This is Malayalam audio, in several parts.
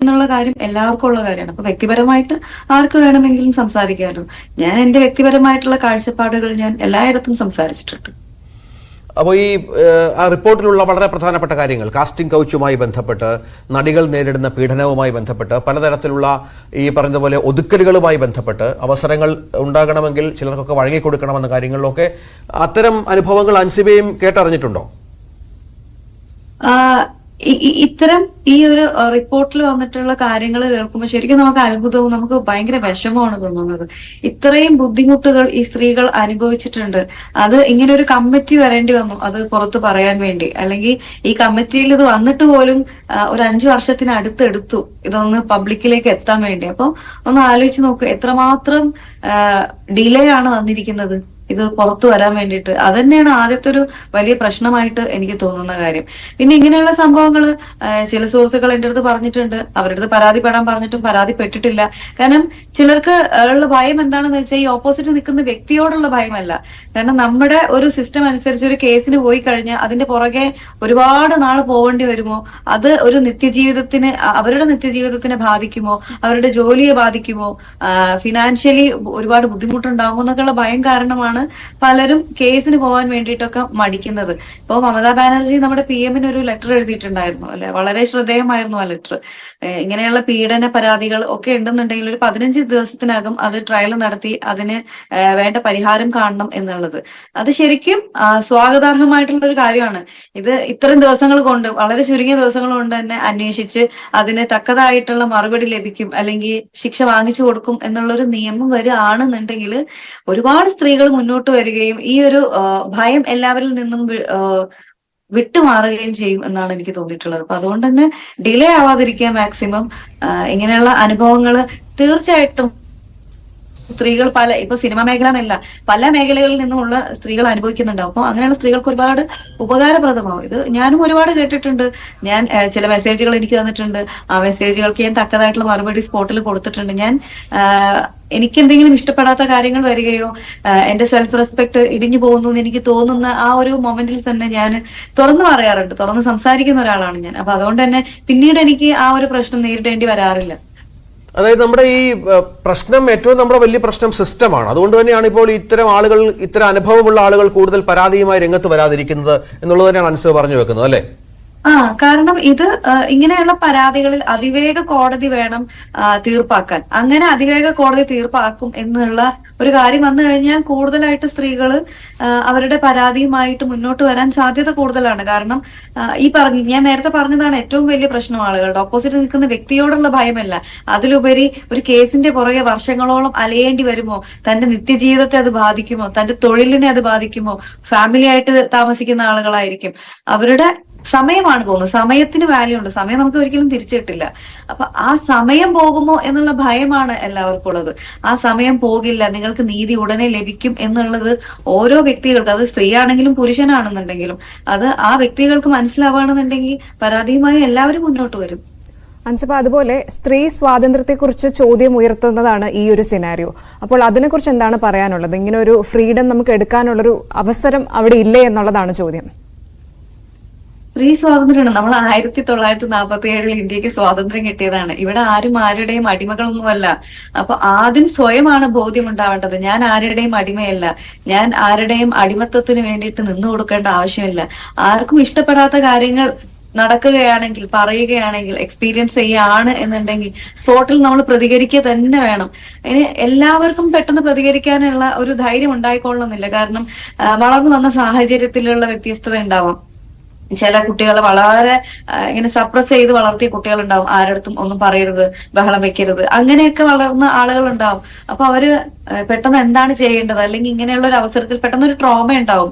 എന്നുള്ള കാര്യം എല്ലാവർക്കും ഉള്ള കാര്യമാണ്. അപ്പൊ വ്യക്തിപരമായിട്ട് ആർക്ക് വേണമെങ്കിലും സംസാരിക്കാമല്ലോ. ഞാൻ എന്റെ വ്യക്തിപരമായിട്ടുള്ള കാഴ്ചപ്പാടുകൾ ഞാൻ എല്ലായിടത്തും സംസാരിച്ചിട്ടുണ്ട്. അപ്പോൾ ഈ ആ റിപ്പോർട്ടിലുള്ള വളരെ പ്രധാനപ്പെട്ട കാര്യങ്ങൾ കാസ്റ്റിംഗ് കൗച്ചുമായി ബന്ധപ്പെട്ട്, നടികൾ നേരിടുന്ന പീഡനവുമായി ബന്ധപ്പെട്ട്, പലതരത്തിലുള്ള ഈ പറഞ്ഞതുപോലെ ഒതുക്കലുകളുമായി ബന്ധപ്പെട്ട് അവസരങ്ങൾ ഉണ്ടാകണമെങ്കിൽ ചിലർക്കൊക്കെ വഴങ്ങിക്കൊടുക്കണമെന്ന കാര്യങ്ങളിലൊക്കെ അത്തരം അനുഭവങ്ങൾ അൻസിബയും കേട്ടറിഞ്ഞിട്ടുണ്ടോ? ഇത്തരം ഈ ഒരു റിപ്പോർട്ടിൽ വന്നിട്ടുള്ള കാര്യങ്ങൾ കേൾക്കുമ്പോൾ ശരിക്കും നമുക്ക് അത്ഭുതവും നമുക്ക് ഭയങ്കര വിഷമമാണ് തോന്നുന്നത്. ഇത്രയും ബുദ്ധിമുട്ടുകൾ ഈ സ്ത്രീകൾ അനുഭവിച്ചിട്ടുണ്ട്. അത് ഇങ്ങനെ ഒരു കമ്മിറ്റി വരേണ്ടി വന്നു അത് പുറത്ത് പറയാൻ വേണ്ടി. അല്ലെങ്കിൽ ഈ കമ്മിറ്റിയിൽ ഇത് വന്നിട്ട് പോലും ഒരു 5 വർഷത്തിനടുത്ത് എടുത്തു ഇതൊന്ന് പബ്ലിക്കിലേക്ക് എത്താൻ വേണ്ടി. അപ്പൊ ഒന്ന് ആലോചിച്ച് നോക്ക്, എത്രമാത്രം ഡിലേ ആണ് വന്നിരിക്കുന്നത് ഇത് പുറത്തു വരാൻ വേണ്ടിയിട്ട്. അത് തന്നെയാണ് ആദ്യത്തെ ഒരു വലിയ പ്രശ്നമായിട്ട് എനിക്ക് തോന്നുന്ന കാര്യം. പിന്നെ ഇങ്ങനെയുള്ള സംഭവങ്ങൾ ചില സുഹൃത്തുക്കൾ എന്റെ അടുത്ത് പറഞ്ഞിട്ടുണ്ട്, അവരുടെ അടുത്ത് പരാതിപ്പെടാൻ പറഞ്ഞിട്ടും പരാതിപ്പെട്ടിട്ടില്ല. കാരണം ചിലർക്ക് ഉള്ള ഭയം എന്താണെന്ന് വെച്ചാൽ ഈ ഓപ്പോസിറ്റ് നിൽക്കുന്ന വ്യക്തിയോടുള്ള ഭയമല്ല. കാരണം നമ്മുടെ ഒരു സിസ്റ്റം അനുസരിച്ച് ഒരു കേസിന് പോയി കഴിഞ്ഞാൽ അതിന്റെ പുറകെ ഒരുപാട് നാൾ പോകേണ്ടി വരുമോ, അത് ഒരു നിത്യജീവിതത്തിന് അവരുടെ നിത്യജീവിതത്തിനെ ബാധിക്കുമോ, അവരുടെ ജോലിയെ ബാധിക്കുമോ, ഫിനാൻഷ്യലി ഒരുപാട് ബുദ്ധിമുട്ടുണ്ടാകുമോ എന്നൊക്കെയുള്ള ഭയം കാരണമാണ് പലരും കേസിന് പോകാൻ വേണ്ടിയിട്ടൊക്കെ മടിക്കുന്നത്. ഇപ്പൊ മമതാ ബാനർജി നമ്മുടെ PM ഒരു ലെറ്റർ എഴുതിയിട്ടുണ്ടായിരുന്നു അല്ലെ, വളരെ ശ്രദ്ധേയമായിരുന്നു ആ ലെറ്റർ. ഇങ്ങനെയുള്ള പീഡന പരാതികൾ ഒക്കെ ഉണ്ടെന്നുണ്ടെങ്കിൽ ഒരു 15 ദിവസത്തിനകം അത് ട്രയൽ നടത്തി അതിന് വേണ്ട പരിഹാരം കാണണം എന്നുള്ളത്. അത് ശരിക്കും സ്വാഗതാർഹമായിട്ടുള്ള ഒരു കാര്യമാണ്. ഇത് ഇത്തരം ദിവസങ്ങൾ കൊണ്ട്, വളരെ ചുരുങ്ങിയ ദിവസങ്ങൾ കൊണ്ട് തന്നെ അന്വേഷിച്ച് അതിന് തക്കതായിട്ടുള്ള മറുപടി ലഭിക്കും അല്ലെങ്കിൽ ശിക്ഷ വാങ്ങിച്ചു കൊടുക്കും എന്നുള്ളൊരു നിയമം വരികയാണെന്നുണ്ടെങ്കിൽ ഒരുപാട് സ്ത്രീകൾ മുന്നോട്ട് വരികയും ഈ ഒരു ഭയം എല്ലാവരിൽ നിന്നും വിട്ടുമാറുകയും ചെയ്യും എന്നാണ് എനിക്ക് തോന്നിയിട്ടുള്ളത്. അപ്പൊ അതുകൊണ്ട് തന്നെ ഡിലേ ആവാതിരിക്കുക മാക്സിമം. ഇങ്ങനെയുള്ള അനുഭവങ്ങൾ തീർച്ചയായിട്ടും സ്ത്രീകൾ ഇപ്പൊ സിനിമ മേഖല എന്നല്ല, പല മേഖലകളിൽ നിന്നുമുള്ള സ്ത്രീകൾ അനുഭവിക്കുന്നുണ്ടാവും. അപ്പൊ അങ്ങനെയുള്ള സ്ത്രീകൾക്ക് ഒരുപാട് ഉപകാരപ്രദമാവും. ഇത് ഞാനും ഒരുപാട് കേട്ടിട്ടുണ്ട്. ഞാൻ ചില മെസ്സേജുകൾ എനിക്ക് വന്നിട്ടുണ്ട്. ആ മെസ്സേജുകൾക്ക് ഞാൻ തക്കതായിട്ടുള്ള മറുപടി സ്പോട്ടിൽ കൊടുത്തിട്ടുണ്ട്. ഞാൻ എനിക്ക് എന്തെങ്കിലും ഇഷ്ടപ്പെടാത്ത കാര്യങ്ങൾ വരികയോ എന്റെ സെൽഫ് റെസ്പെക്ട് ഇടിഞ്ഞു പോകുന്നു എന്ന് എനിക്ക് തോന്നുന്ന ആ ഒരു മൊമെന്റിൽ തന്നെ ഞാൻ തുറന്നു പറയാറുണ്ട്. തുറന്ന് സംസാരിക്കുന്ന ഒരാളാണ് ഞാൻ. അപ്പൊ അതുകൊണ്ട് തന്നെ പിന്നീട് എനിക്ക് ആ ഒരു പ്രശ്നം നേരിടേണ്ടി വരാറില്ല. അതായത് നമ്മുടെ ഈ പ്രശ്നം, ഏറ്റവും നമ്മുടെ വലിയ പ്രശ്നം സിസ്റ്റമാണ്. അതുകൊണ്ട് തന്നെയാണ് ഇപ്പോൾ ഇത്തരം ആളുകൾ, ഇത്തരം അനുഭവമുള്ള ആളുകൾ കൂടുതൽ പരാതിയുമായി രംഗത്ത് വരാതിരിക്കുന്നത് എന്നുള്ളത് തന്നെയാണ് അൻസിബ പറഞ്ഞു വെക്കുന്നത് അല്ലെ? കാരണം ഇത് ഇങ്ങനെയുള്ള പരാതികളിൽ അതിവേഗ കോടതി വേണം തീർപ്പാക്കാൻ. അങ്ങനെ അതിവേഗ കോടതി തീർപ്പാക്കും എന്നുള്ള ഒരു കാര്യം വന്നു കഴിഞ്ഞാൽ കൂടുതലായിട്ട് സ്ത്രീകൾ അവരുടെ പരാതിയുമായിട്ട് മുന്നോട്ട് വരാൻ സാധ്യത കൂടുതലാണ്. കാരണം ഞാൻ നേരത്തെ പറഞ്ഞതാണ് ഏറ്റവും വലിയ പ്രശ്നം ആളുകളുടെ ഓപ്പോസിറ്റ് നിൽക്കുന്ന വ്യക്തിയോടുള്ള ഭയമല്ല, അതിലുപരി ഒരു കേസിന്റെ പുറകെ വർഷങ്ങളോളം അലയേണ്ടി വരുമോ, തന്റെ നിത്യജീവിതത്തെ അത് ബാധിക്കുമോ, തന്റെ തൊഴിലിനെ അത് ബാധിക്കുമോ, ഫാമിലി ആയിട്ട് താമസിക്കുന്ന ആളുകളായിരിക്കും, അവരുടെ സമയമാണ് പോകുന്നത്. സമയത്തിന് വാല്യൂ ഉണ്ട്, സമയം നമുക്ക് ഒരിക്കലും തിരിച്ചു കിട്ടില്ല. അപ്പൊ ആ സമയം പോകുമോ എന്നുള്ള ഭയമാണ് എല്ലാവർക്കും ഉള്ളത്. ആ സമയം പോകില്ല, നിങ്ങൾക്ക് നീതി ഉടനെ ലഭിക്കും എന്നുള്ളത് ഓരോ വ്യക്തികൾക്കും, അത് സ്ത്രീ ആണെങ്കിലും പുരുഷനാണെന്നുണ്ടെങ്കിലും അത് ആ വ്യക്തികൾക്ക് മനസ്സിലാവുകയാണെന്നുണ്ടെങ്കിൽ പരാതിയുമായി എല്ലാവരും മുന്നോട്ട് വരും. അൻസിബ, അതുപോലെ സ്ത്രീ സ്വാതന്ത്ര്യത്തെക്കുറിച്ച് ചോദ്യം ഉയർത്തുന്നതാണ് ഈ ഒരു സിനാരിയോ. അപ്പോൾ അതിനെക്കുറിച്ച് എന്താണ് പറയാനുള്ളത്? ഇങ്ങനെ ഒരു ഫ്രീഡം നമുക്ക് എടുക്കാനുള്ളൊരു അവസരം അവിടെ ഇല്ലേ എന്നുള്ളതാണ് ചോദ്യം. സ്ത്രീ സ്വാതന്ത്ര്യമാണ്. നമ്മൾ 1947 ഇന്ത്യക്ക് സ്വാതന്ത്ര്യം കിട്ടിയതാണ്. ഇവിടെ ആരും ആരുടെയും അടിമകളൊന്നുമല്ല. അപ്പൊ ആദ്യം സ്വയമാണ് ബോധ്യം ഉണ്ടാവേണ്ടത്. ഞാൻ ആരുടെയും അടിമയല്ല, ഞാൻ ആരുടെയും അടിമത്തത്തിന് വേണ്ടിയിട്ട് നിന്നു കൊടുക്കേണ്ട ആവശ്യമില്ല. ആർക്കും ഇഷ്ടപ്പെടാത്ത കാര്യങ്ങൾ നടക്കുകയാണെങ്കിൽ, പറയുകയാണെങ്കിൽ, എക്സ്പീരിയൻസ് ചെയ്യുകയാണ് എന്നുണ്ടെങ്കിൽ സ്പോട്ടിൽ നമ്മൾ പ്രതികരിക്കുക തന്നെ വേണം. ഇനി എല്ലാവർക്കും പെട്ടെന്ന് പ്രതികരിക്കാനുള്ള ഒരു ധൈര്യം ഉണ്ടായിക്കൊള്ളണമെന്നില്ല. കാരണം വളർന്നു വന്ന സാഹചര്യത്തിലുള്ള വ്യത്യസ്തത ഉണ്ടാവാം. ചില കുട്ടികൾ വളരെ ഇങ്ങനെ സപ്രസ് ചെയ്ത് വളർത്തിയ കുട്ടികളുണ്ടാവും, ആരടുത്തും ഒന്നും പറയരുത്, ബഹളം വെക്കരുത്, അങ്ങനെയൊക്കെ വളർന്ന ആളുകൾ ഉണ്ടാവും. അപ്പൊ അവര് പെട്ടെന്ന് എന്താണ് ചെയ്യേണ്ടത്, അല്ലെങ്കിൽ ഇങ്ങനെയുള്ള ഒരു അവസരത്തിൽ പെട്ടെന്ന് ഒരു ട്രോമ ഉണ്ടാവും,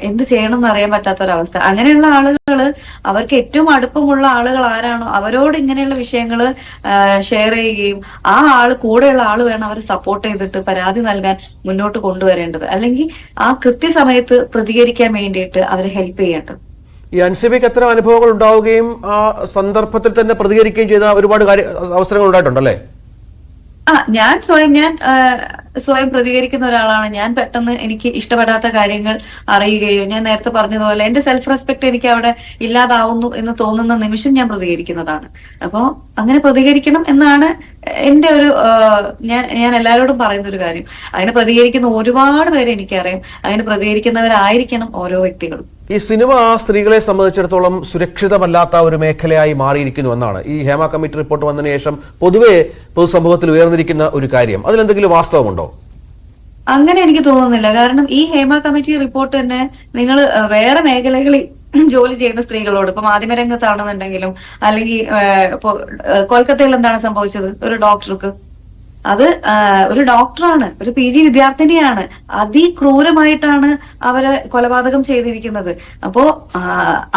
എന്ത് ചെയ്യണം എന്ന് അറിയാൻ പറ്റാത്തൊരവസ്ഥ. അങ്ങനെയുള്ള ആളുകൾ, അവർക്ക് ഏറ്റവും അടുപ്പമുള്ള ആളുകൾ ആരാണോ അവരോട് ഇങ്ങനെയുള്ള വിഷയങ്ങൾ ഷെയർ ചെയ്യുകയും ആ കൂടെയുള്ള ആള് വേണം അവരെ സപ്പോർട്ട് ചെയ്തിട്ട് പരാതി നൽകാൻ മുന്നോട്ട് കൊണ്ടുവരേണ്ടത്. അല്ലെങ്കിൽ ആ കൃത്യസമയത്ത് പ്രതികരിക്കാൻ വേണ്ടിയിട്ട് അവരെ ഹെൽപ്പ് ചെയ്യേണ്ടത്. ഈ അൻസിബയ്ക്ക് അത്തരം അനുഭവങ്ങൾ ഉണ്ടാവുകയും ആ സന്ദർഭത്തിൽ തന്നെ പ്രതികരിക്കുകയും ചെയ്ത ഒരുപാട് അവസരങ്ങൾ ഉണ്ടായിട്ടുണ്ടല്ലേ? ഞാൻ സ്വയം പ്രതികരിക്കുന്ന ഒരാളാണ്. ഞാൻ പെട്ടെന്ന് എനിക്ക് ഇഷ്ടപ്പെടാത്ത കാര്യങ്ങൾ അറിയുകയോ, ഞാൻ നേരത്തെ പറഞ്ഞതുപോലെ എന്റെ സെൽഫ് റെസ്പെക്ട് എനിക്ക് അവിടെ ഇല്ലാതാവുന്നു എന്ന് തോന്നുന്ന നിമിഷം ഞാൻ പ്രതികരിക്കുന്നതാണ്. അപ്പോ അങ്ങനെ പ്രതികരിക്കണം എന്നാണ് എന്റെ ഒരു ഞാൻ എല്ലാവരോടും പറയുന്ന ഒരു കാര്യം. അങ്ങനെ പ്രതികരിക്കുന്ന ഒരുപാട് പേരെ എനിക്കറിയാം. അങ്ങനെ പ്രതികരിക്കുന്നവരായിരിക്കണം ഓരോ വ്യക്തികളും. ഈ സിനിമ സ്ത്രീകളെ സംബന്ധിച്ചിടത്തോളം സുരക്ഷിതമല്ലാത്ത ഒരു മേഖലയായി മാറിയിരിക്കുന്നു എന്നാണ് ഈ ഹേമ കമ്മിറ്റി റിപ്പോർട്ട് വന്നതിന് ശേഷം പൊതുവെ പൊതുസമൂഹത്തിൽ ഉയർന്നിരിക്കുന്ന ഒരു കാര്യം. അതിലെന്തെങ്കിലും വാസ്തവമുണ്ടോ? അങ്ങനെ എനിക്ക് തോന്നുന്നില്ല. കാരണം ഈ ഹേമ കമ്മിറ്റി റിപ്പോർട്ട് തന്നെ നിങ്ങൾ വേറെ മേഖലകളിൽ ജോലി ചെയ്യുന്ന സ്ത്രീകളോട്, ഇപ്പൊ മാധ്യമരംഗത്താണെന്നുണ്ടെങ്കിലും അല്ലെങ്കിൽ ഇപ്പൊ കൊൽക്കത്തയിൽ എന്താണ് സംഭവിച്ചത്? ഒരു ഡോക്ടർക്ക്, അത് ഒരു ഡോക്ടറാണ്, ഒരു PG വിദ്യാർത്ഥിനിയാണ്, അതിക്രൂരമായിട്ടാണ് അവരെ കൊലപാതകം ചെയ്തിരിക്കുന്നത്. അപ്പോ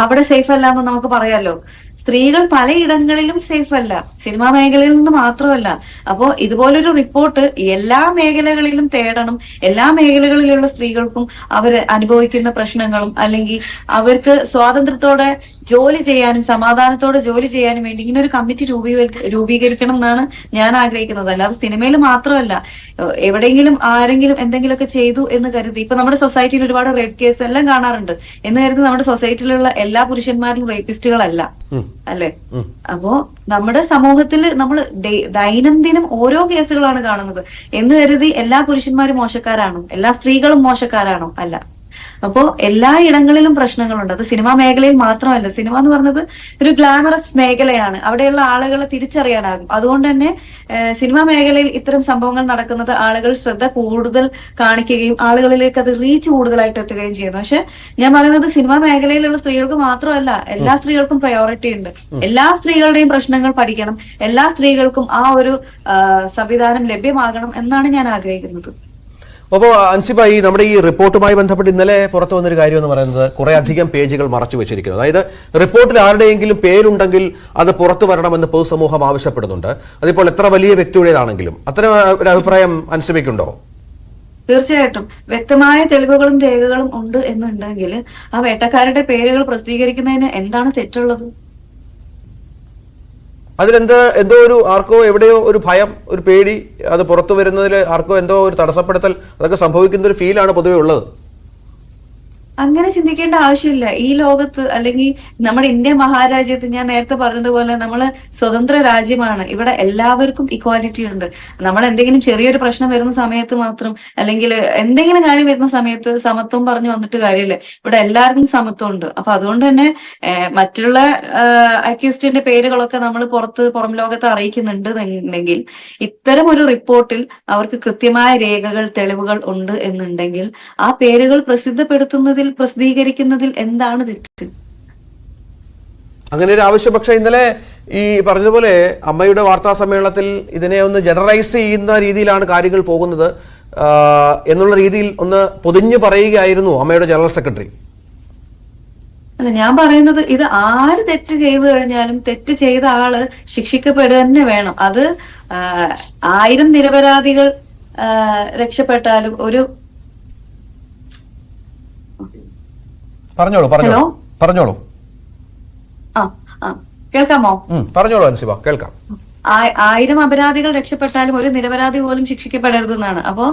അവിടെ സേഫ് അല്ല എന്ന് നമുക്ക് പറയാലോ. സ്ത്രീകൾ പലയിടങ്ങളിലും സേഫ് അല്ല, സിനിമാ മേഖലയിൽ നിന്ന് മാത്രമല്ല. അപ്പോ ഇതുപോലൊരു റിപ്പോർട്ട് എല്ലാ മേഖലകളിലും തേടണം. എല്ലാ മേഖലകളിലുള്ള സ്ത്രീകൾക്കും അവർ അനുഭവിക്കുന്ന പ്രശ്നങ്ങളും അല്ലെങ്കിൽ അവർക്ക് സ്വാതന്ത്ര്യത്തോടെ ജോലി ചെയ്യാനും സമാധാനത്തോടെ ജോലി ചെയ്യാനും വേണ്ടി ഇങ്ങനെ ഒരു കമ്മിറ്റി രൂപീകരിക്കണം എന്നാണ് ഞാൻ ആഗ്രഹിക്കുന്നത്. അല്ലാതെ സിനിമയിൽ മാത്രമല്ല, എവിടെയെങ്കിലും ആരെങ്കിലും എന്തെങ്കിലുമൊക്കെ ചെയ്തു എന്ന് കരുതി, ഇപ്പൊ നമ്മുടെ സൊസൈറ്റിയിൽ ഒരുപാട് റേപ്പ് കേസ് എല്ലാം കാണാറുണ്ട് എന്ന് കരുതി നമ്മുടെ സൊസൈറ്റിയിലുള്ള എല്ലാ പുരുഷന്മാരും റേപ്പിസ്റ്റുകളല്ല, അല്ലെ? അപ്പോ നമ്മുടെ സമൂഹത്തിൽ നമ്മൾ ദൈനംദിനം ഓരോ കേസുകളാണ് കാണുന്നത് എന്ന് കരുതി എല്ലാ പുരുഷന്മാരും മോശക്കാരാണോ? എല്ലാ സ്ത്രീകളും മോശക്കാരാണോ? അല്ല. അപ്പോ എല്ലാ ഇടങ്ങളിലും പ്രശ്നങ്ങളുണ്ട്. അത് സിനിമാ മേഖലയിൽ മാത്രമല്ല. സിനിമ എന്ന് പറഞ്ഞത് ഒരു ഗ്ലാമറസ് മേഖലയാണ്, അവിടെയുള്ള ആളുകളെ തിരിച്ചറിയാനാകും. അതുകൊണ്ട് തന്നെ സിനിമാ മേഖലയിൽ ഇത്തരം സംഭവങ്ങൾ നടക്കുന്നത് ആളുകൾ ശ്രദ്ധ കൂടുതൽ കാണിക്കുകയും ആളുകളിലേക്ക് അത് റീച്ച് കൂടുതലായിട്ട് എത്തുകയും ചെയ്യുന്നു. പക്ഷെ ഞാൻ പറയുന്നത് സിനിമാ മേഖലയിലുള്ള സ്ത്രീകൾക്ക് മാത്രമല്ല, എല്ലാ സ്ത്രീകൾക്കും പ്രയോറിറ്റി ഉണ്ട്. എല്ലാ സ്ത്രീകളുടെയും പ്രശ്നങ്ങൾ പഠിക്കണം, എല്ലാ സ്ത്രീകൾക്കും ആ ഒരു സംവിധാനം ലഭ്യമാകണം എന്നാണ് ഞാൻ ആഗ്രഹിക്കുന്നത്. അപ്പോൾ അൻസിബ, ഈ നമ്മുടെ ഈ റിപ്പോർട്ടുമായി ബന്ധപ്പെട്ട് ഇന്നലെ പുറത്തു വന്നൊരു കാര്യം എന്ന് പറയുന്നത് കുറെ അധികം പേജുകൾ മറച്ചു വെച്ചിരിക്കുന്നു. അതായത് റിപ്പോർട്ടിൽ ആരുടെയെങ്കിലും പേരുണ്ടെങ്കിൽ അത് പുറത്തു വരണമെന്ന് പൊതുസമൂഹം ആവശ്യപ്പെടുന്നുണ്ട്. അതിപ്പോൾ എത്ര വലിയ വ്യക്തിയുടേതാണെങ്കിലും. അത്തരം ഒരു അഭിപ്രായം അൻസിബയ്ക്കുണ്ടോ? തീർച്ചയായിട്ടും വ്യക്തമായ തെളിവുകളും രേഖകളും ഉണ്ട് എന്നുണ്ടെങ്കിൽ ആ വേട്ടക്കാരുടെ പേരുകൾ പ്രസിദ്ധീകരിക്കുന്നതിന് എന്താണ് തെറ്റുള്ളത്? എന്തോ ഒരു ആർക്കോ എവിടെയോ ഒരു ഭയം, ഒരു പേടി, അത് പുറത്തു വരുന്നതിൽ ആർക്കോ എന്തോ ഒരു തടസ്സപ്പെടുത്തൽ, അതൊക്കെ സംഭവിക്കുന്ന ഒരു ഫീലാണ് പൊതുവെ ഉള്ളത്. അങ്ങനെ ചിന്തിക്കേണ്ട ആവശ്യമില്ല. ഈ ലോകത്ത് അല്ലെങ്കിൽ നമ്മുടെ ഇന്ത്യ മഹാരാജ്യത്ത് ഞാൻ നേരത്തെ പറഞ്ഞതുപോലെ നമ്മള് സ്വതന്ത്ര രാജ്യമാണ്. ഇവിടെ എല്ലാവർക്കും ഇക്വാലിറ്റി ഉണ്ട്. നമ്മൾ എന്തെങ്കിലും ചെറിയൊരു പ്രശ്നം വരുന്ന സമയത്ത് മാത്രം അല്ലെങ്കിൽ എന്തെങ്കിലും കാര്യം വരുന്ന സമയത്ത് സമത്വം പറഞ്ഞു വന്നിട്ട് കാര്യമില്ല. ഇവിടെ എല്ലാവർക്കും സമത്വം ഉണ്ട്. അപ്പൊ അതുകൊണ്ട് തന്നെ മറ്റുള്ള അക്യൂസ്റ്റിന്റെ പേരുകളൊക്കെ നമ്മൾ പുറം ലോകത്ത് അറിയിക്കുന്നുണ്ട് എന്നുണ്ടെങ്കിൽ, ഇത്തരം ഒരു റിപ്പോർട്ടിൽ അവർക്ക് കൃത്യമായ രേഖകൾ, തെളിവുകൾ ഉണ്ട് എന്നുണ്ടെങ്കിൽ ആ പേരുകൾ പ്രസിദ്ധീകരിക്കുന്നതിൽ എന്താണ് തെറ്റ്? അങ്ങനെ ഒരു ആവശ്യം പക്ഷേ ഇന്നലെ ഈ പറഞ്ഞതുപോലെ അമ്മയുടെ വാർത്താ സമ്മേളനത്തിൽ ഇതിനെ ഒന്ന് ജനറലൈസ് ചെയ്യുന്ന രീതിയിലാണ് കാര്യങ്ങൾ പോകുന്നത് എന്നുള്ള രീതിയിൽ ഒന്ന് പൊതിഞ്ഞു പറയുകയായിരുന്നു അമ്മയുടെ ജനറൽ സെക്രട്ടറി. അല്ല, ഞാൻ പറയുന്നത് ഇത് ആര് തെറ്റ് ചെയ്തു കഴിഞ്ഞാലും തെറ്റ് ചെയ്ത ആള് ശിക്ഷിക്കപ്പെടുക തന്നെ വേണം. അത് 1000 നിരപരാധികൾ രക്ഷപ്പെട്ടാലും ഒരു പറഞ്ഞോളൂ. കേൾക്കാമോ? പറഞ്ഞോളൂ അൻസിബ, കേൾക്കാം. 1000 അപരാധികൾ രക്ഷപ്പെട്ടാലും ഒരു നിരപരാധി പോലും ശിക്ഷിക്കപ്പെടരുതെന്നാണ്. അപ്പോ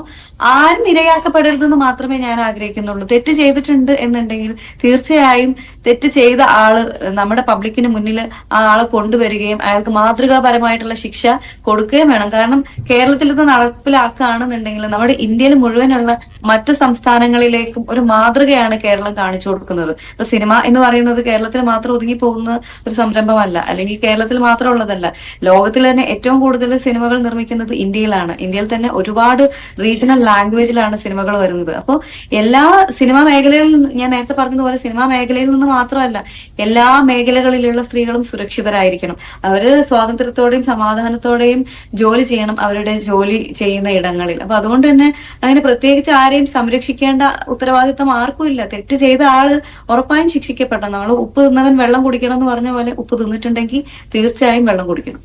ആരും ഇരയാക്കപ്പെടരുതെന്ന് മാത്രമേ ഞാൻ ആഗ്രഹിക്കുന്നുള്ളൂ. തെറ്റ് ചെയ്തിട്ടുണ്ട് എന്നുണ്ടെങ്കിൽ തീർച്ചയായും തെറ്റ് ചെയ്ത ആള് നമ്മുടെ പബ്ലിക്കിന് മുന്നിൽ ആ ആളെ കൊണ്ടുവരികയും അയാൾക്ക് മാതൃകാപരമായിട്ടുള്ള ശിക്ഷ കൊടുക്കുകയും വേണം. കാരണം കേരളത്തിൽ ഇത് നടപ്പിലാക്കുകയാണെന്നുണ്ടെങ്കിൽ നമ്മുടെ ഇന്ത്യയിൽ മുഴുവനുള്ള മറ്റു സംസ്ഥാനങ്ങളിലേക്കും ഒരു മാതൃകയാണ് കേരളം കാണിച്ചു കൊടുക്കുന്നത്. ഇപ്പൊ സിനിമ എന്ന് പറയുന്നത് കേരളത്തിൽ മാത്രം ഒതുങ്ങി പോകുന്ന ഒരു സംരംഭമല്ല, അല്ലെങ്കിൽ കേരളത്തിൽ മാത്രം ഉള്ളതല്ല. ലോകത്തിൽ തന്നെ ഏറ്റവും കൂടുതൽ സിനിമകൾ നിർമ്മിക്കുന്നത് ഇന്ത്യയിലാണ്. ഇന്ത്യയിൽ തന്നെ ഒരുപാട് റീജിയണൽ ലാംഗ്വേജിലാണ് സിനിമകൾ വരുന്നത്. അപ്പോൾ എല്ലാ സിനിമാ മേഖലയിൽ, ഞാൻ നേരത്തെ പറഞ്ഞതുപോലെ സിനിമാ മേഖലയിൽ നിന്ന് മാത്രമല്ല, എല്ലാ മേഖലകളിലുള്ള സ്ത്രീകളും സുരക്ഷിതരായിരിക്കണം. അവര് സ്വാതന്ത്ര്യത്തോടെയും സമാധാനത്തോടെയും ജോലി ചെയ്യണം അവരുടെ ജോലി ചെയ്യുന്ന ഇടങ്ങളിൽ. അപ്പൊ അതുകൊണ്ട് തന്നെ അങ്ങനെ പ്രത്യേകിച്ച് ആരെയും സംരക്ഷിക്കേണ്ട ഉത്തരവാദിത്തം ആർക്കും ഇല്ല. തെറ്റ് ചെയ്ത ആള് ഉറപ്പായും ശിക്ഷിക്കപ്പെടണം. നമ്മൾ ഉപ്പ് തിന്നവൻ വെള്ളം കുടിക്കണം എന്ന് പറഞ്ഞ പോലെ ഉപ്പ് തിന്നിട്ടുണ്ടെങ്കിൽ തീർച്ചയായും വെള്ളം കുടിക്കണം.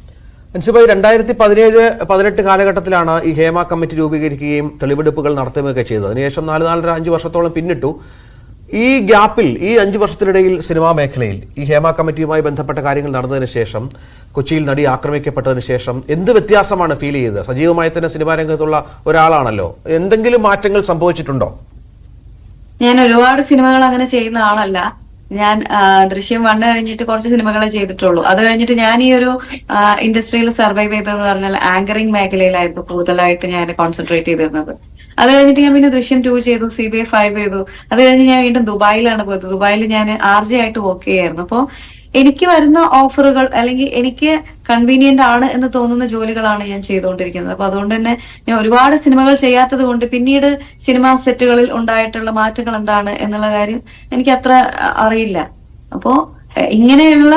അൻസിബ, 2017-18 കാലഘട്ടത്തിലാണ് ഈ ഹേമ കമ്മിറ്റി രൂപീകരിക്കുകയും തെളിവെടുപ്പുകൾ നടത്തുകയൊക്കെ ചെയ്തത്. അതിനുശേഷം 4-5 വർഷത്തോളം പിന്നിട്ടു. ഈ ഗ്യാപ്പിൽ ഈ 5 വർഷത്തിനിടയിൽ സിനിമാ മേഖലയിൽ ഈ ഹേമ കമ്മിറ്റിയുമായി ബന്ധപ്പെട്ട കാര്യങ്ങൾ നടന്നതിന് ശേഷം, കൊച്ചിയിൽ നടി ആക്രമിക്കപ്പെട്ടതിന് ശേഷം എന്ത് വ്യത്യാസമാണ് ഫീൽ ചെയ്തത്? സജീവമായി തന്നെ സിനിമാ രംഗത്തുള്ള ഒരാളാണല്ലോ, എന്തെങ്കിലും മാറ്റങ്ങൾ സംഭവിച്ചിട്ടുണ്ടോ? ഞാൻ ഒരുപാട് സിനിമകൾ അങ്ങനെ ചെയ്യുന്ന ആളല്ല. ഞാൻ ദൃശ്യം 1 കഴിഞ്ഞിട്ട് കുറച്ച് സിനിമകളെ ചെയ്തിട്ടുള്ളൂ. അത് കഴിഞ്ഞിട്ട് ഞാൻ ഈ ഒരു ഇൻഡസ്ട്രിയിൽ സർവൈവ് ചെയ്തതെന്ന് പറഞ്ഞാൽ ആങ്കറിംഗ് മേഖലയിലായിരുന്നു കൂടുതലായിട്ട് ഞാൻ കോൺസെൻട്രേറ്റ് ചെയ്തിരുന്നത്. അത് കഴിഞ്ഞിട്ട് ഞാൻ പിന്നെ ദൃശ്യം 2 ചെയ്തു, CBI 5 ചെയ്തു. അത് കഴിഞ്ഞ് ഞാൻ വീണ്ടും ദുബായിലാണ് പോയത്. ദുബായിൽ ഞാൻ RJ ആയിട്ട് വർക്ക് ചെയ്യായിരുന്നു. അപ്പോൾ എനിക്ക് വരുന്ന ഓഫറുകൾ അല്ലെങ്കിൽ എനിക്ക് കൺവീനിയന്റ് ആണ് എന്ന് തോന്നുന്ന ജോലികളാണ് ഞാൻ ചെയ്തുകൊണ്ടിരിക്കുന്നത്. അപ്പൊ അതുകൊണ്ട് തന്നെ ഞാൻ ഒരുപാട് സിനിമകൾ ചെയ്യാത്തത് കൊണ്ട് പിന്നീട് സിനിമാ സെറ്റുകളിൽ ഉണ്ടായിട്ടുള്ള മാറ്റങ്ങൾ എന്താണ് എന്നുള്ള കാര്യം എനിക്ക് അത്ര അറിയില്ല. അപ്പോ ഇങ്ങനെയുള്ള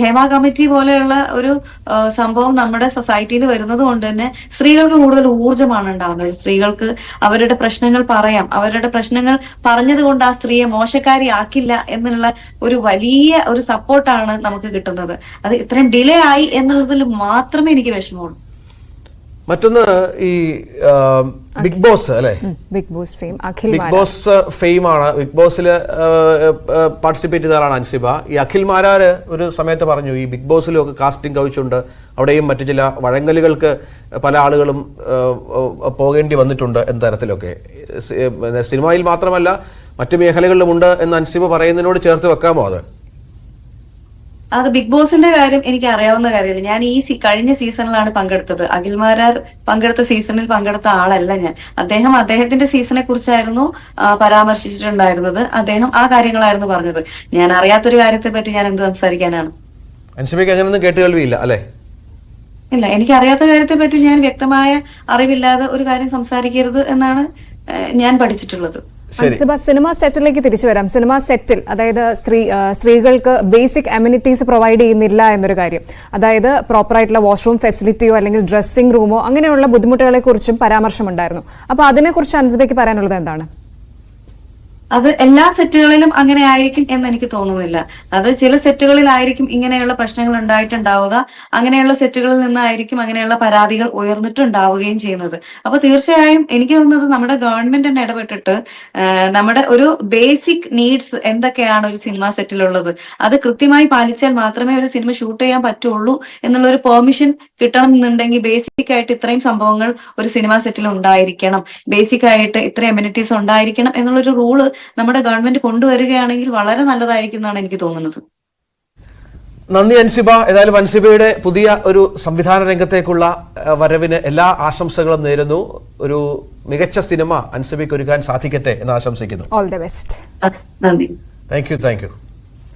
ഹേമ കമ്മിറ്റി പോലെയുള്ള ഒരു സംഭവം നമ്മുടെ സൊസൈറ്റിയിൽ വരുന്നത് കൊണ്ട് തന്നെ സ്ത്രീകൾക്ക് കൂടുതൽ ഊർജ്ജമാണ് ഉണ്ടാകുന്നത്. സ്ത്രീകൾക്ക് അവരുടെ പ്രശ്നങ്ങൾ പറയാം. അവരുടെ പ്രശ്നങ്ങൾ പറഞ്ഞത് കൊണ്ട് ആ സ്ത്രീയെ മോശക്കാരി ആക്കില്ല എന്നുള്ള ഒരു വലിയ ഒരു സപ്പോർട്ടാണ് നമുക്ക് കിട്ടുന്നത്. അത് ഇത്രയും ഡിലേ ആയി എന്നുള്ളതിൽ മാത്രമേ എനിക്ക് വിഷമമുള്ളൂ. മറ്റൊന്ന് ഈ ബിഗ് ബോസ് അല്ലെ, Big Boss fame, Akhil Big Boss ഫെയിമാണ്. ബിഗ് ബോസിൽ പാർട്ടിസിപ്പേറ്റ് ചെയ്ത ആളാണ് അൻസിബ. ഈ അഖിൽ മാരാര് ഒരു സമയത്ത് പറഞ്ഞു ഈ ബിഗ് ബോസിലും ഒക്കെ കാസ്റ്റിംഗ് കൗച്ചുണ്ട്, അവിടെയും മറ്റു ചില വഴങ്ങലുകൾക്ക് പല ആളുകളും പോകേണ്ടി വന്നിട്ടുണ്ട് എന്ന തരത്തിലൊക്കെ. സിനിമയിൽ മാത്രമല്ല മറ്റു മേഖലകളിലുമുണ്ട് എന്ന് അൻസിബ പറയുന്നതിനോട് ചേർത്ത് വെക്കാമോ? അത് ബിഗ് ബോസിന്റെ കാര്യം എനിക്ക് അറിയാവുന്ന കാര്യമില്ല. ഞാൻ ഈ കഴിഞ്ഞ സീസണിലാണ് പങ്കെടുത്തത്. അഖിൽമാരാർ പങ്കെടുത്ത സീസണിൽ പങ്കെടുത്ത ആളല്ല ഞാൻ. അദ്ദേഹത്തിന്റെ സീസണെ കുറിച്ചായിരുന്നു പരാമർശിച്ചിട്ടുണ്ടായിരുന്നത്. അദ്ദേഹം ആ കാര്യങ്ങളായിരുന്നു പറഞ്ഞത്. ഞാൻ അറിയാത്തൊരു കാര്യത്തെ പറ്റി ഞാൻ എന്ത് സംസാരിക്കാനാണ്? അൻസിബയ്ക്ക് അങ്ങനെയൊന്നും കേട്ടുകേൾവിയില്ല അല്ലെ? ഇല്ല, എനിക്ക് അറിയാത്ത കാര്യത്തെ പറ്റി ഞാൻ വ്യക്തമായ അറിവില്ലാതെ ഒരു കാര്യം സംസാരിക്കരുത് എന്നാണ് ഞാൻ പഠിച്ചിട്ടുള്ളത്. സിനിമ സെറ്റിലേക്ക് തിരിച്ചു വരാം. സിനിമ സെറ്റിൽ അതായത് സ്ത്രീകൾക്ക് ബേസിക് അമ്യൂണിറ്റീസ് പ്രൊവൈഡ് ചെയ്യുന്നില്ല എന്നൊരു കാര്യം, അതായത് പ്രോപ്പറായിട്ടുള്ള വാഷ്റൂം ഫെസിലിറ്റിയോ അല്ലെങ്കിൽ ഡ്രസ്സിംഗ് റൂമോ അങ്ങനെയുള്ള ബുദ്ധിമുട്ടുകളെ കുറിച്ചും പരാമർശമുണ്ടായിരുന്നു. അപ്പൊ അതിനെക്കുറിച്ച് അൻസിബയ്ക്ക് പറയാനുള്ളത് എന്താണ്? അത് എല്ലാ സെറ്റുകളിലും അങ്ങനെ ആയിരിക്കും എന്ന് എനിക്ക് തോന്നുന്നില്ല. അത് ചില സെറ്റുകളിലായിരിക്കും ഇങ്ങനെയുള്ള പ്രശ്നങ്ങൾ ഉണ്ടായിട്ടുണ്ടാവുക. അങ്ങനെയുള്ള സെറ്റുകളിൽ നിന്നായിരിക്കും അങ്ങനെയുള്ള പരാതികൾ ഉയർന്നിട്ടുണ്ടാവുകയും ചെയ്യുന്നത്. അപ്പൊ തീർച്ചയായും എനിക്ക് തോന്നുന്നത് നമ്മുടെ ഗവൺമെന്റ് തന്നെ ഇടപെട്ടിട്ട് നമ്മുടെ ഒരു ബേസിക് നീഡ്സ് എന്തൊക്കെയാണ് ഒരു സിനിമ സെറ്റിലുള്ളത് അത് കൃത്യമായി പാലിച്ചാൽ മാത്രമേ ഒരു സിനിമ ഷൂട്ട് ചെയ്യാൻ പറ്റുള്ളൂ എന്നുള്ള ഒരു പെർമിഷൻ കിട്ടണം എന്നുണ്ടെങ്കിൽ ബേസിക് ആയിട്ട് ഇത്രയും സംഭവങ്ങൾ ഒരു സിനിമ സെറ്റിൽ ഉണ്ടായിരിക്കണം, ബേസിക് ആയിട്ട് ഇത്രയും അമ്യൂണിറ്റീസ് ഉണ്ടായിരിക്കണം എന്നുള്ളൊരു റൂള് നമ്മുടെ ഗവൺമെന്റ് കൊണ്ടുവരികയാണെങ്കിൽ വളരെ നല്ലതായിരിക്കും എന്നാണ് എനിക്ക് തോന്നുന്നത്. നന്ദി അൻസിബ. ഏതായാലും അൻസിബയുടെ പുതിയ ഒരു സംവിധാന രംഗത്തേക്കുള്ള വരവിന് എല്ലാ ആശംസകളും നേരുന്നു. ഒരു മികച്ച സിനിമ അൻസിബയ്ക്ക് ഒരുക്കാൻ സാധിക്കട്ടെ എന്ന് ആശംസിക്കുന്നു. All the best. നന്ദി. Thank U.